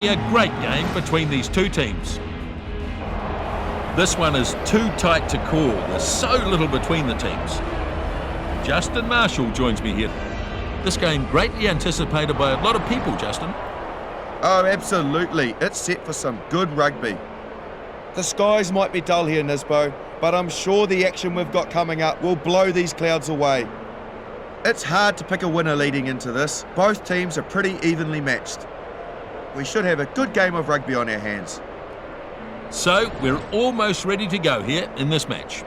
A great game between these two teams. This one is too tight to call. There's so little between the teams. Justin Marshall joins me here. This game greatly anticipated by a lot of people, Justin. Oh, absolutely. It's set for some good rugby. The skies might be dull here, Nisbo, but I'm sure the action we've got coming up will blow these clouds away. It's hard to pick a winner leading into this. Both teams are pretty evenly matched. We should have a good game of rugby on our hands. So, we're almost ready to go here in this match.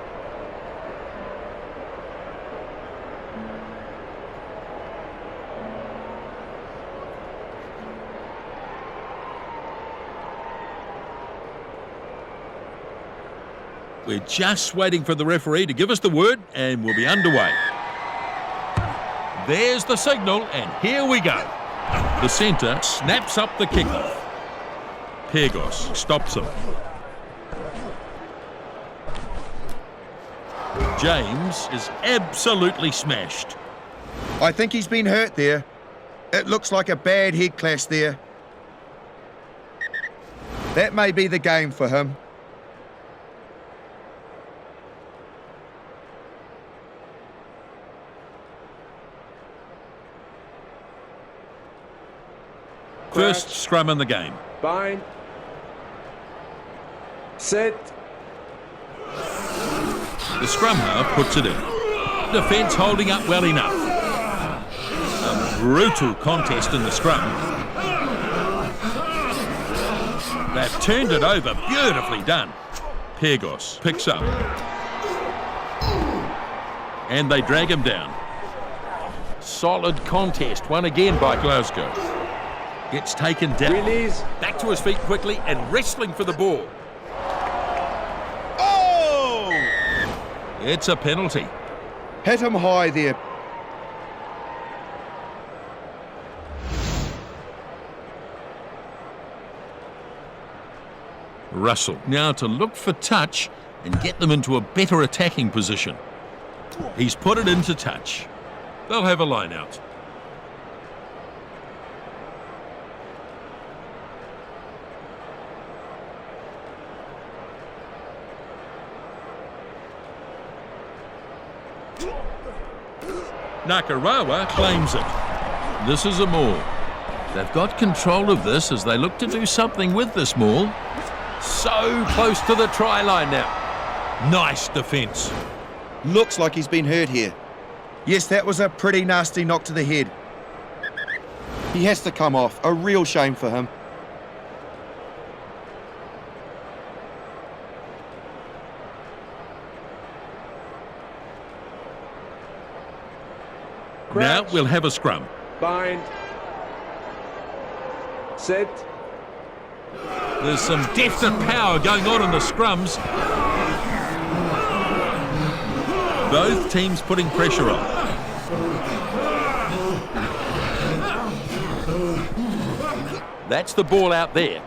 We're just waiting for the referee to give us the word and we'll be underway. There's the signal and here we go. The centre snaps up the kickoff. Pegos stops him. James is absolutely smashed. I think he's been hurt there. It looks like a bad head clash there. That may be the game for him. First scrum in the game. Bind. Set. The scrum half puts it in. Defence holding up well enough. A brutal contest in the scrum. They've turned it over. Beautifully done. Pegos picks up. And they drag him down. Solid contest. Won again by Glasgow. Gets taken down. Release. Back to his feet quickly and wrestling for the ball. Oh! It's a penalty. Hit him high there. Russell now to look for touch and get them into a better attacking position. He's put it into touch. They'll have a line out. Nakarawa claims it. This is a maul. They've got control of this as they look to do something with this maul. So close to the try line now. Nice defence. Looks like he's been hurt here. Yes, that was a pretty nasty knock to the head. He has to come off. A real shame for him. Now we'll have a scrum. Bind. Set. There's some definite power going on in the scrums. Both teams putting pressure on. That's the ball out there.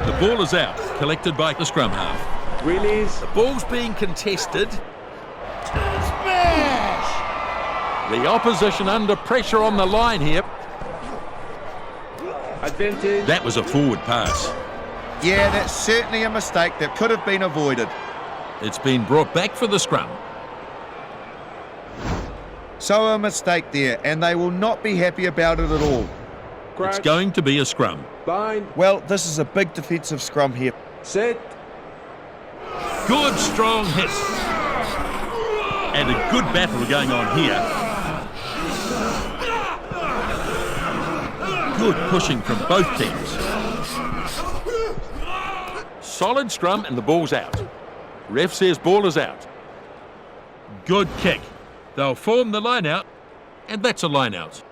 The ball is out, collected by the scrum half. Release. The ball's being contested. The opposition under pressure on the line here. Advantage. That was a forward pass. Yeah, that's certainly a mistake that could have been avoided. It's been brought back for the scrum. So a mistake there, and they will not be happy about it at all. It's going to be a scrum. Bind. Well, this is a big defensive scrum here. Set. Good strong hit. And a good battle going on here. Good pushing from both teams. Solid scrum and the ball's out. Ref says ball is out. Good kick. They'll form the line out, and that's a line out.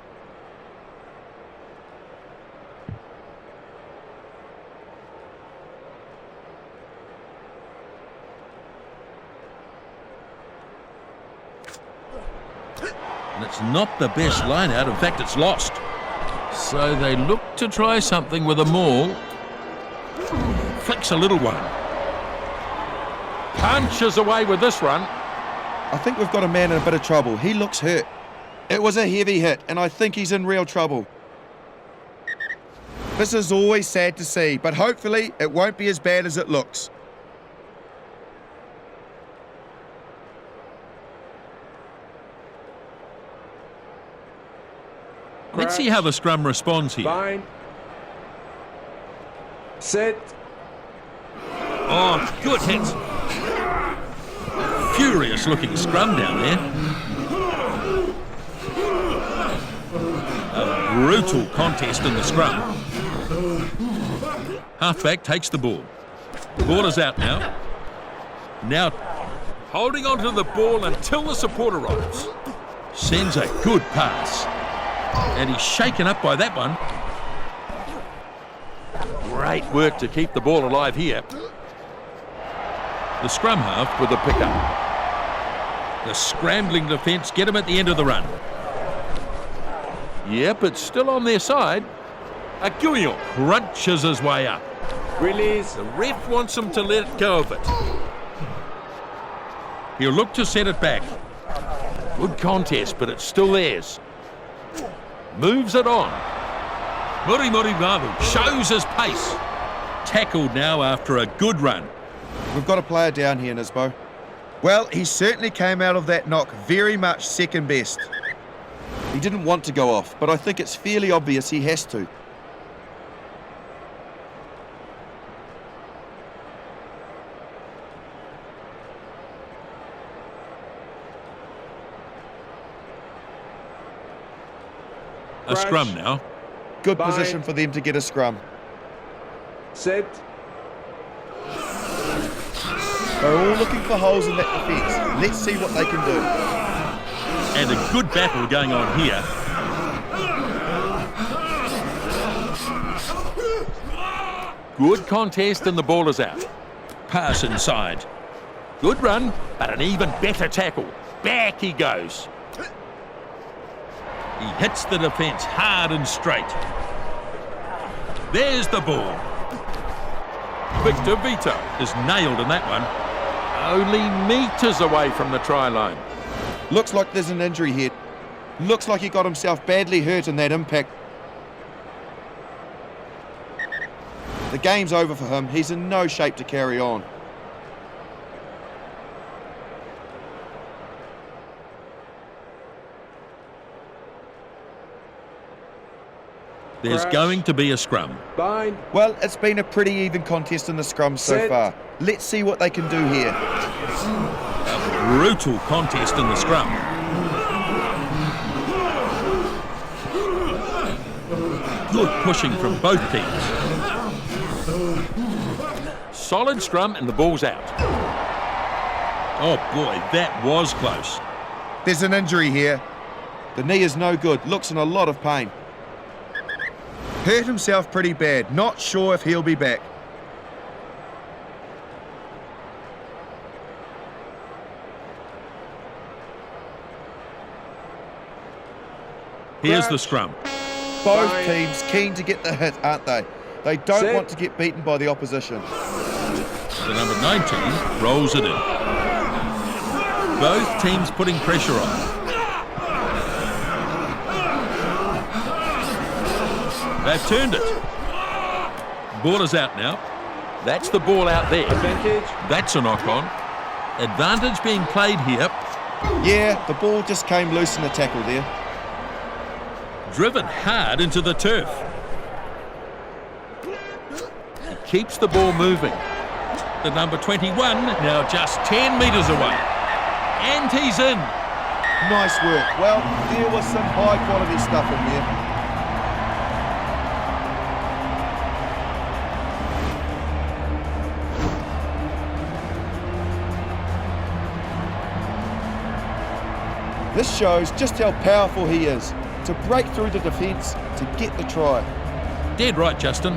And it's not the best line out. In fact, it's lost. So they look to try something with a maul. Flicks a little one. Punches away with this run. I think we've got a man in a bit of trouble. He looks hurt. It was a heavy hit, and I think he's in real trouble. This is always sad to see, but hopefully it won't be as bad as it looks. Let's see how the scrum responds here. Line. Set. Oh, good hit. Furious looking scrum down there. A brutal contest in the scrum. Halfback takes the ball. The ball is out now. Now holding on to the ball until the support arrives. Sends a good pass. And he's shaken up by that one. Great work to keep the ball alive here. The scrum half with the pickup. The scrambling defence get him at the end of the run. Yep, it's still on their side. Aguillon crunches his way up. Release. The ref wants him to let go of it. He'll look to set it back. Good contest, but it's still theirs. Moves it on. Muri Babu shows his pace. Tackled now after a good run. We've got a player down here, Nisbo. Well, he certainly came out of that knock very much second best. He didn't want to go off, but I think it's fairly obvious he has to. A scrum now. Good position for them to get a scrum. Set. They're all looking for holes in that defence. Let's see what they can do. And a good battle going on here. Good contest and the ball is out. Pass inside. Good run, but an even better tackle. Back he goes. He hits the defence hard and straight. There's the ball. Victor Vito is nailed in that one. Only metres away from the try line. Looks like there's an injury here. Looks like he got himself badly hurt in that impact. The game's over for him. He's in no shape to carry on. There's going to be a scrum. Bind. Well, it's been a pretty even contest in the scrum so Set. far. Let's see what they can do here. A brutal contest in the scrum. Good pushing from both teams. Solid scrum and the ball's out. Oh boy, that was close. There's an injury here. The knee is no good. Looks in a lot of pain. Hurt himself pretty bad. Not sure if he'll be back. Here's the scrum. Both Fine. teams keen to get the hit, aren't they? They don't Set. want to get beaten by the opposition. The number 19 rolls it in. Both teams putting pressure on. They've turned it. Ball is out now. That's the ball out there. Advantage. That's a knock-on. Advantage being played here. Yeah, the ball just came loose in the tackle there. Driven hard into the turf. He keeps the ball moving. The number 21 now just 10 metres away. And he's in. Nice work. Well, there was some high-quality stuff in there. This shows just how powerful he is to break through the defence to get the try. Dead right, Justin.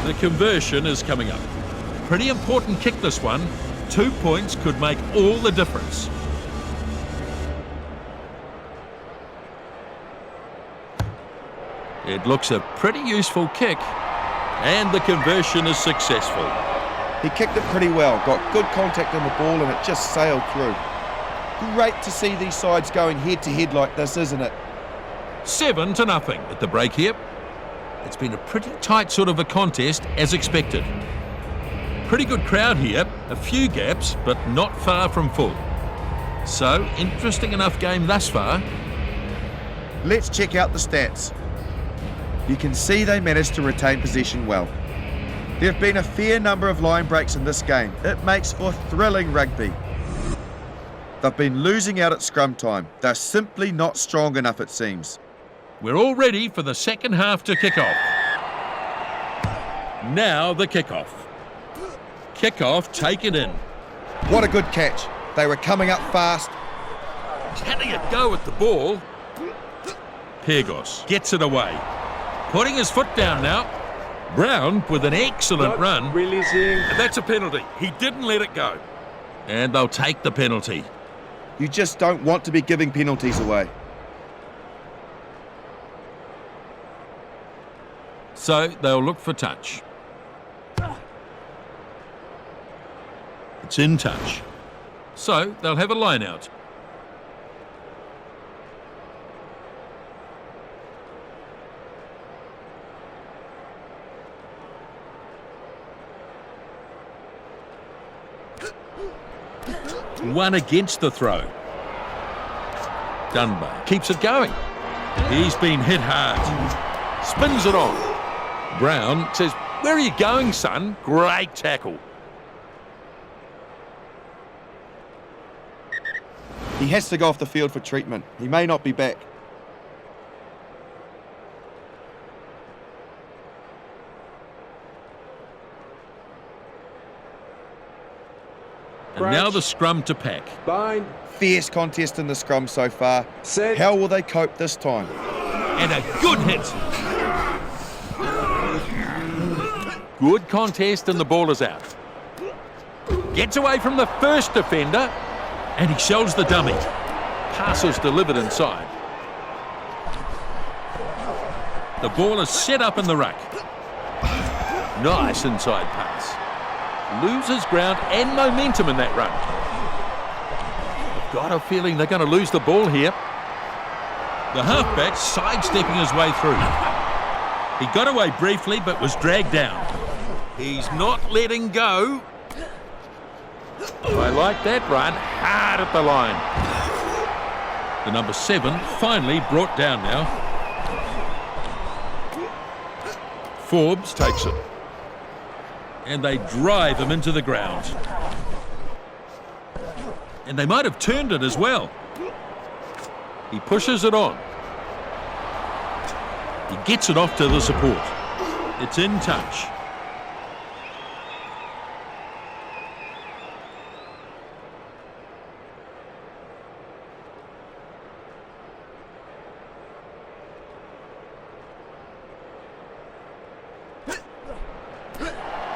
The conversion is coming up. Pretty important kick, this one. 2 points could make all the difference. It looks a pretty useful kick, and the conversion is successful. He kicked it pretty well, got good contact on the ball, and it just sailed through. Great to see these sides going head-to-head like this, isn't it? 7-0 at the break here. It's been a pretty tight sort of a contest, as expected. Pretty good crowd here, a few gaps, but not far from full. So, interesting enough game thus far. Let's check out the stats. You can see they managed to retain possession well. There have been a fair number of line breaks in this game. It makes for thrilling rugby. They've been losing out at scrum time. They're simply not strong enough, it seems. We're all ready for the second half to kick off. Now the kick-off. Kick-off taken in. What a good catch. They were coming up fast. Can he go at the ball? Pegos gets it away. Putting his foot down now. Brown with an excellent Not run. releasing. And that's a penalty. He didn't let it go. And they'll take the penalty. You just don't want to be giving penalties away. So they'll look for touch. It's in touch. So they'll have a line out. One against the throw. Dunbar keeps it going. He's been hit hard. Spins it on. Brown says, "Where are you going, son?" Great tackle. He has to go off the field for treatment. He may not be back. And now the scrum to pack. Bind. Fierce contest in the scrum so far. Set. How will they cope this time? And a good hit. Good contest and the ball is out. Gets away from the first defender and he shells the dummy. Pass is delivered inside. The ball is set up in the ruck. Nice inside pass. Loses ground and momentum in that run. I've got a feeling they're going to lose the ball here. The halfback sidestepping his way through. He got away briefly but was dragged down. He's not letting go. I like that run, hard at the line. The number 7 finally brought down now. Forbes takes it. And they drive him into the ground. And they might have turned it as well. He pushes it on. He gets it off to the support. It's in touch.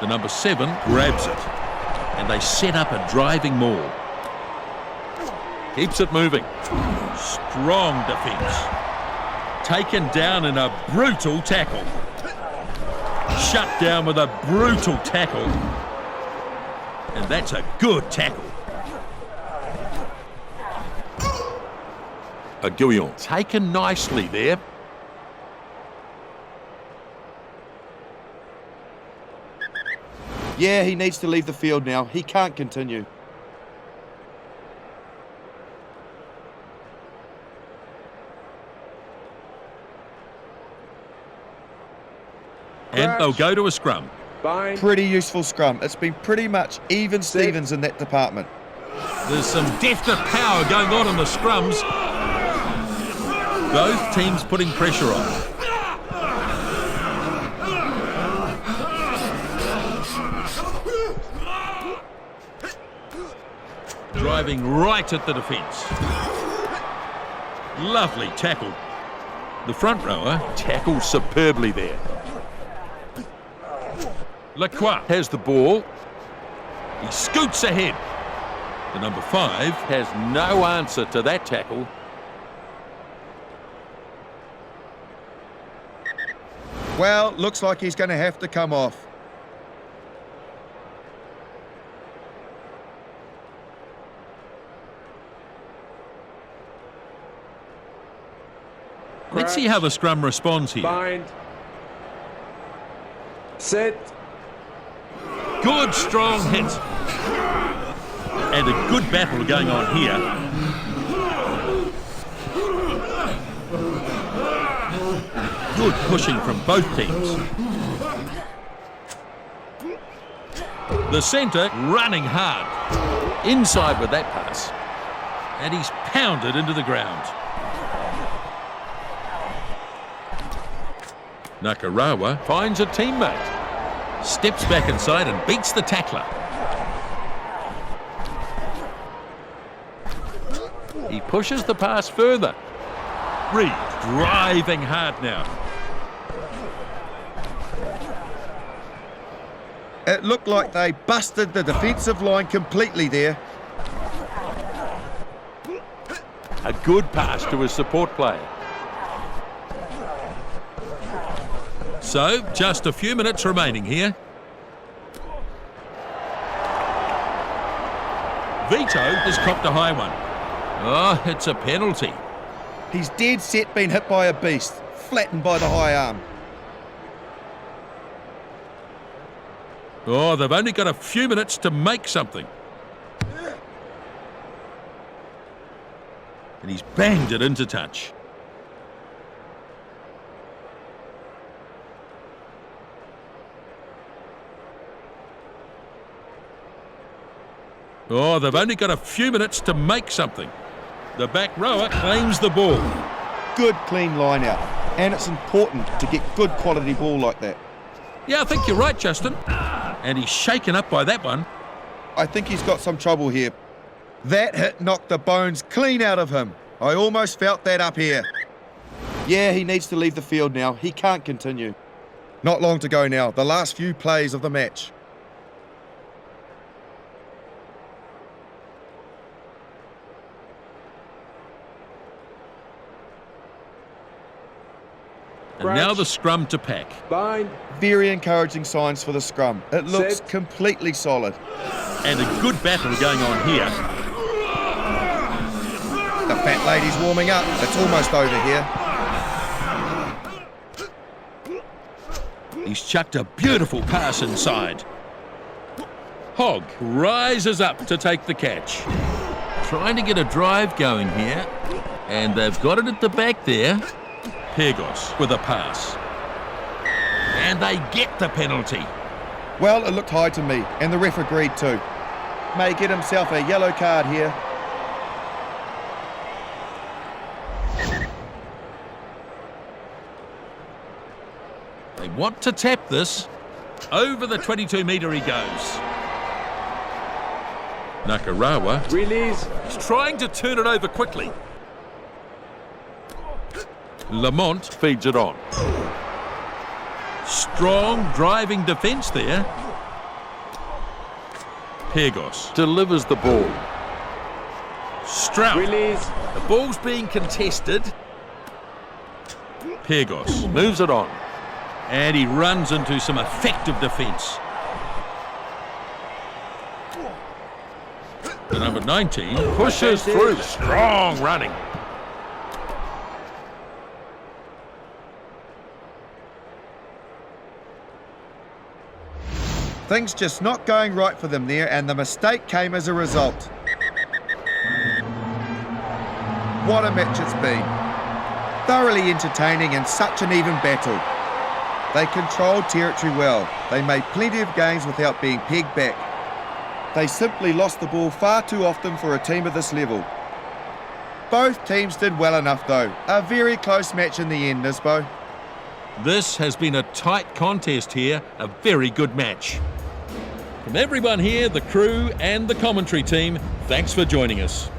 The number 7 grabs it, and they set up a driving maul. Keeps it moving. Strong defence. Taken down in a brutal tackle. Shut down with a brutal tackle. And that's a good tackle. A Guillon taken nicely there. Yeah, he needs to leave the field now. He can't continue. And they'll go to a scrum. Bind. Pretty useful scrum. It's been pretty much even Stevens in that department. There's some definite power going on in the scrums. Both teams putting pressure on. Driving right at the defence. Lovely tackle. The front rower tackles superbly there. Lacroix has the ball. He scoots ahead. The number 5 has no answer to that tackle. Well, looks like he's going to have to come off. Let's see how the scrum responds here. Bind. Set. Good strong hit. And a good battle going on here. Good pushing from both teams. The centre running hard. Inside with that pass. And he's pounded into the ground. Nakarawa finds a teammate. Steps back inside and beats the tackler. He pushes the pass further. Reed driving hard now. It looked like they busted the defensive line completely there. A good pass to his support player. So, just a few minutes remaining here. Vito has copped a high one. Oh, it's a penalty. He's dead set been hit by a beast, flattened by the high arm. Oh, they've only got a few minutes to make something. And he's banged it into touch. Oh, they've only got a few minutes to make something. The back rower claims the ball. Good clean line out, and it's important to get good quality ball like that. Yeah, I think you're right, Justin. And he's shaken up by that one. I think he's got some trouble here. That hit knocked the bones clean out of him. I almost felt that up here. Yeah, he needs to leave the field now. He can't continue. Not long to go now, the last few plays of the match. And now the scrum to pack. Bind. Very encouraging signs for the scrum. It looks Set. completely solid. And a good battle going on here. The fat lady's warming up. It's almost over here. He's chucked a beautiful pass inside. Hogg rises up to take the catch. Trying to get a drive going here. And they've got it at the back there. Pegos with a pass. And they get the penalty. Well, it looked high to me, and the ref agreed too. May get himself a yellow card here. They want to tap this. Over the 22-metre he goes. Nakarawa Release. is trying to turn it over quickly. Lamont feeds it on. Strong driving defence there. Pegos delivers the ball. Strout. Release. The ball's being contested. Pegos moves it on. And he runs into some effective defence. The number 19 pushes through. Strong running. Things just not going right for them there, and the mistake came as a result. What a match it's been. Thoroughly entertaining and such an even battle. They controlled territory well. They made plenty of gains without being pegged back. They simply lost the ball far too often for a team of this level. Both teams did well enough though. A very close match in the end, Nisbo. This has been a tight contest here, a very good match. From everyone here, the crew and the commentary team, thanks for joining us.